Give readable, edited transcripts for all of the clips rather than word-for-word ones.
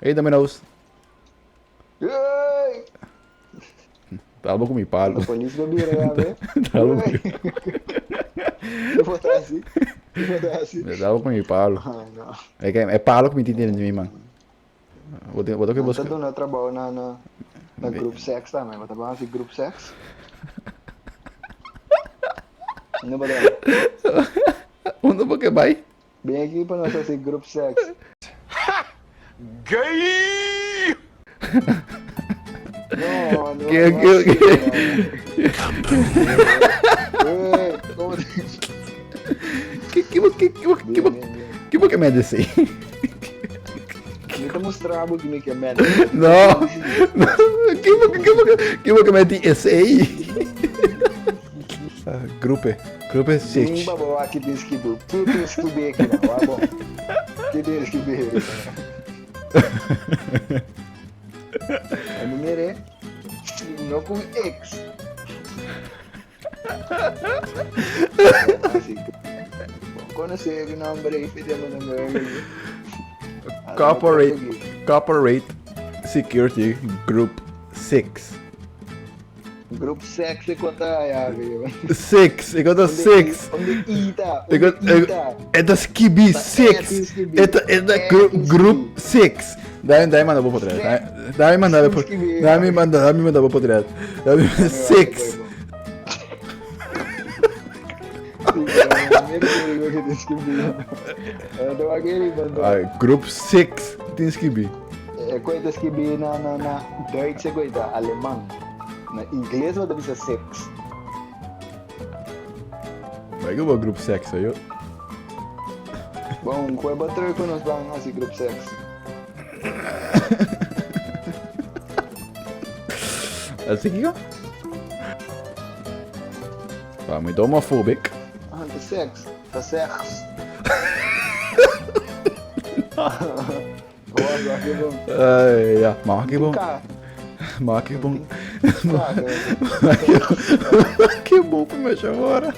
Hey Domino's. Ei! Tava com mi A palo. polícia vai virar, já vê? Tava Eu vou estar assim. Eu vou estar assim. com mi palo. Ai, não. É palo que me entende de mim, mano. Vou ter que Não tá buscar. dando eu trabalho na Group Sex também. Vou trabalhar assim, Group Sex. Não vou dar. Onde porque vai? Bem aqui para nós assim, Group Sex. Gay! Não, não. Que- Ei, como Que porque me disse? me mostrar o que é merda. Não. Que porque me disse aí? Grupo 6. Sim, babá, aqui tens que do. Tu tens que ver aqui, não, tá bom? Que tens que ver. A número é. Não com X. Assim, quando você vê o nome aí, fizemos o número. Corporate Security Group 6. Grupo Sex e conta a ave. 6, enquanto 6. Onde Ita? É da Skibi 6. É da Group 6. Dai manda vou por trás. Dai manda vou por trás. Dai me manda vou por trás. 6. Group 6 tem Skibi. Coisas que vi na Deutsch é coisa alemão. Na inglês ou deve ser sex? Vai que eu vou grupo 6 aí. Bom, qual é bater com nós vamos assim grupo sex? Assim que ó. Tá muito homofóbico. Ah, tá sex. Tá sex. Boa, que bom. Ja, mag ik bom. Mag ik bom. Que bom pra me agora.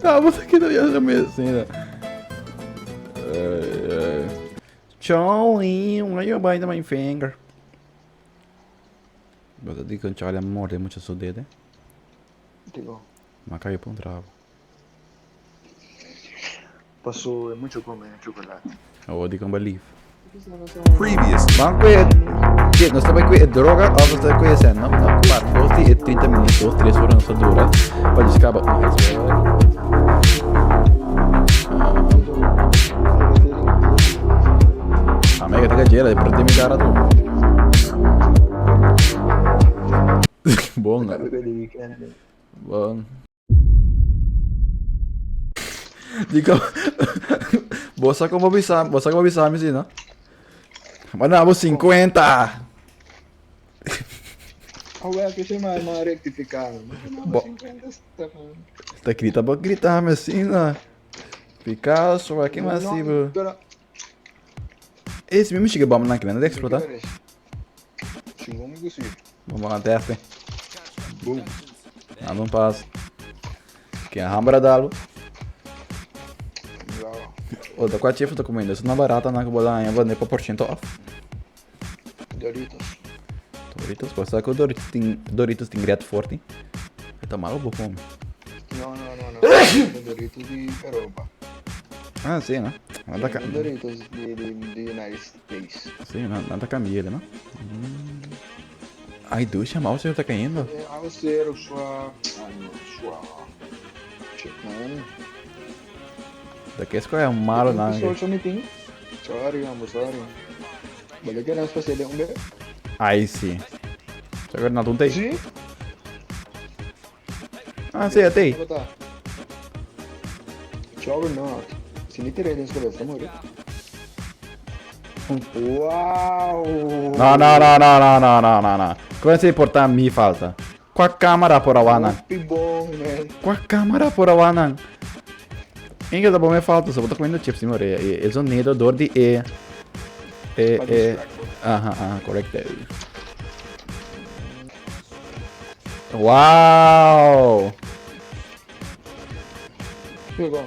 Tá, você aqui na mesinha. Charlie, why you biting my finger? Você diz que o Charlie morde muito seu dedo, Digo, mas caiu pra um travo. passou muito comer chocolate. Eu digo que believe. Previous. Banco nós estamos com droga ou você está conhecendo? Não, claro, 12 e 30 minutos, 3 horas não se dura. Pode escapar mais. A mega tá gajeira, depois de me dar a tu. Bom, né? Bom. Digo, você como avisar, me ensina. Mandamos 50! Ah, ué, que chama uma rectificada. Bom. Tá grita pra gritar, me ensina. Picasso, aqui massivo. Esse mesmo chega bom na grana, deixa explotar. Chegou muito assim. Vamos lá, teste. Boom. Nada um passo. Que é a rambra dalo. Outra com a tia tô comendo, isso não é barata, não, que eu vou dar vender por porcento off. Doritos. Doritos, pode ser que o Doritos tem greto forte. Tá mal ou como? Não. Doritos de Europa. Ah, sim, né? Nada Doritos de United States. sim, nada camisa, né? Ai, ducha mal, você tá caindo? A você era sua. Chicken. Daqui é um malo, não. Sorry. Boleh kan harus pasti ada yang enggak? Aí sim. Você agora não tem? Sim. Ah, sim, até aí. Apa tak? Cover not. Sini tidak ada yang sebelah sama udah. Uau! Não. Como é importar me falta? Com a câmera por a wana. Que bom, man. Com a câmera por a wana. Inga da bom me falta, só vou comendo chips, amor. É o nido dor de correto. Uau! Pegou.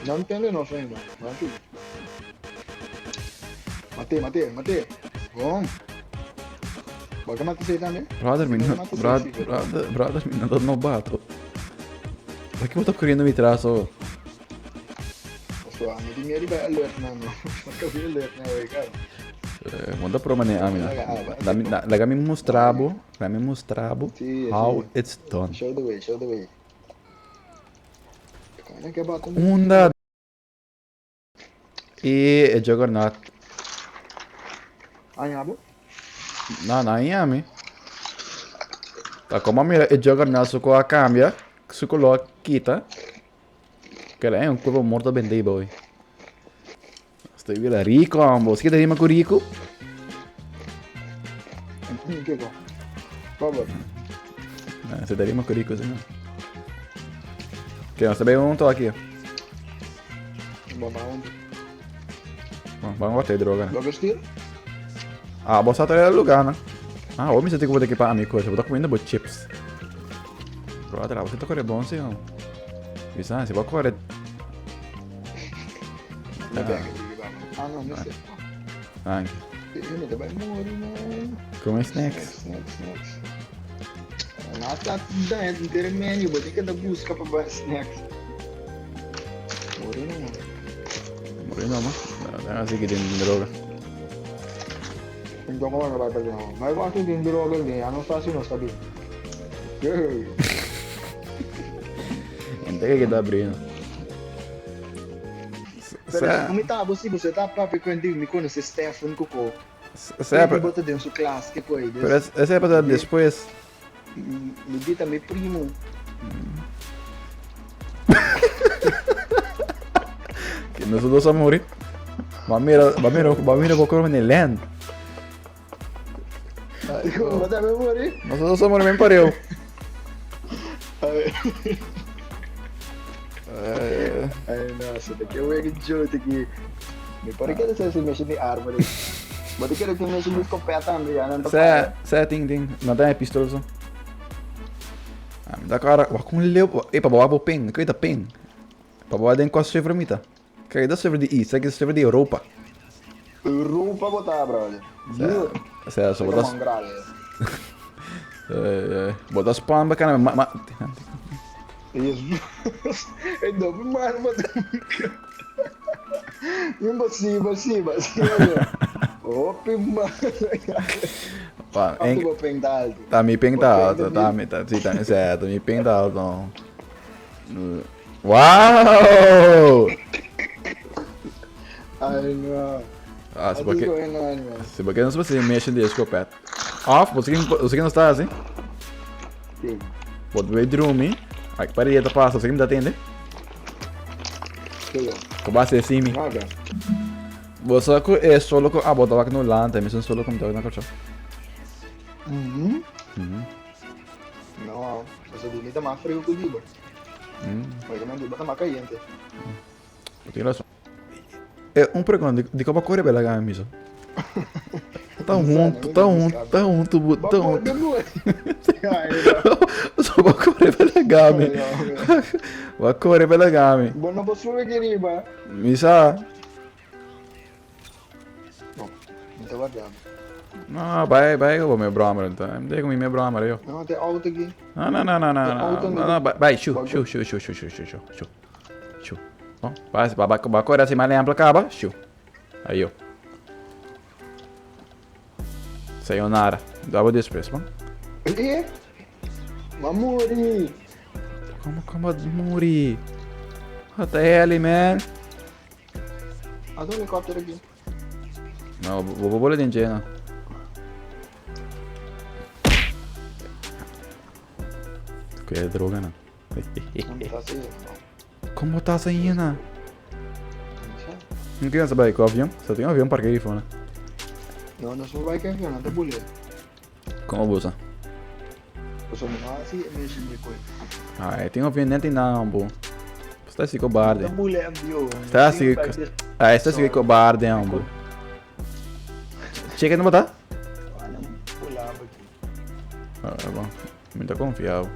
Não entendo não, ainda. Não acho. Mate. Vamos. Baka mate sa'yo também. Brother, menino, não bato. Por que eu tô querendo me traço? So, hindi niya rin ba alert na, no? Magka-alert na, cara. Manda pro mané, amina. Lagami mostrabo Sim, how sim. it's done. Show the way. Kaya que bato mo. Unda e é Juggernaut. Ay, nga po? Não, Yami. Tá como a mira é Juggernaut, suko a cambia, suko lo quita. Que é um corpo morto bem daí, boy. Estou vendo rico, ambos. Que daí, maco rico? Que ko? Robert. Você daria maco rico, assim, não? Que nós também não tô aqui. Babaon. Vamos bater droga, né? Bago steal? Ah, vou sair do lugar, né? Ah, homem, você tem que botar aqui pra mim, coisa. Eu vou estar comendo chips. Brother, você tá correndo bom, assim, não? Isso, você vai correr. Ah, não, não sei. Ah, Yun, ito ba? Mori na. como é snacks? Snacks. Nata dahil, hindi rin menu. Ba't ka nag-boost ka pa ba snacks? Mori na mo. Morreu não, mano. Não, assim que tem droga. Hindi ko nababali ako. May kasi din droga din. Anong sasi no sabi? Yay! Entra que tá abrindo. Pero kumitabo si você tá próprio quando me conhece Stefan Coco. Sempre. Bota dentro sua classe que foi. Pero esse é pra depois. Me dita meu primo. Que nós dois vamos morrer. Vamos vou correr no land. Ay, como bata me mori? Nós dois vamos morrer bem pareu. Ay, nossa, daqui eu ia joke aqui. Me parece que essa mexer de arma ali. Bota que ele mexer de escopeta também, não tá. Ting. Não tem pistola só. Ah, me dá cara. Wah, com leu. Ei, pra boa ping. Que tá ping. Pra boa den costa server mita. Que dá server de East, que server de Europa. Europa botar, brother. Só botar. Botar spam bacana. Isso. É dobro, mano, Impossível. Opa, mano. Pá, Quanto vou pintar? tá me pintado, tá certo, me pintado. Uau! Ai, não. Ah, se Porque... porque não se você mexe de escopeta. Off, você que não está assim? Sim. Pode ver drum, aí para aí, passa, você que me atende? Sim. Como vai ser assim, mi? Nada. Você é solo com... Ah, botar aqui no LAN, também são solo com o na caixa. Não, essa dele tá mais frio que o Diba. Mas também o Diba tá mais caliente. Tem razão. É pergunta de como correr pela gama, miso. Tá junto. Só vai correr pela gama. Vai correr pela gama. Bom, não posso ver que riba. Misa. Não tá guardando. Não, vai, eu vou meu broma, então. Me dê comigo meu broma, eu. Não, tem auto aqui. Não, vai, show. Ó, vai correr assim, mais lembra, acaba, show. Aí, ó. Sayonara. Double desprezo, mano. Eh? Mamuri! Como muri? What the hell, man? Ah, tem um helicóptero aqui. Não, vou bolar dentro, não. Que é droga, não. Não tá assim, Como tá saindo? não. Não quer saber com o avião? Só tem um avião para aqui fora. Não, não sou vai que avião, não tá bolha. Como você? Eu sou não assim, é mesmo de coisa. Ah, tem um avião nem tem não, bom. Você tá assim cobarde. Tá bolha, avião. Está assim. Ah, está assim cobarde, bom. Chega no botar? Ah, não pulava aqui. Ah, bom. Muito confiável.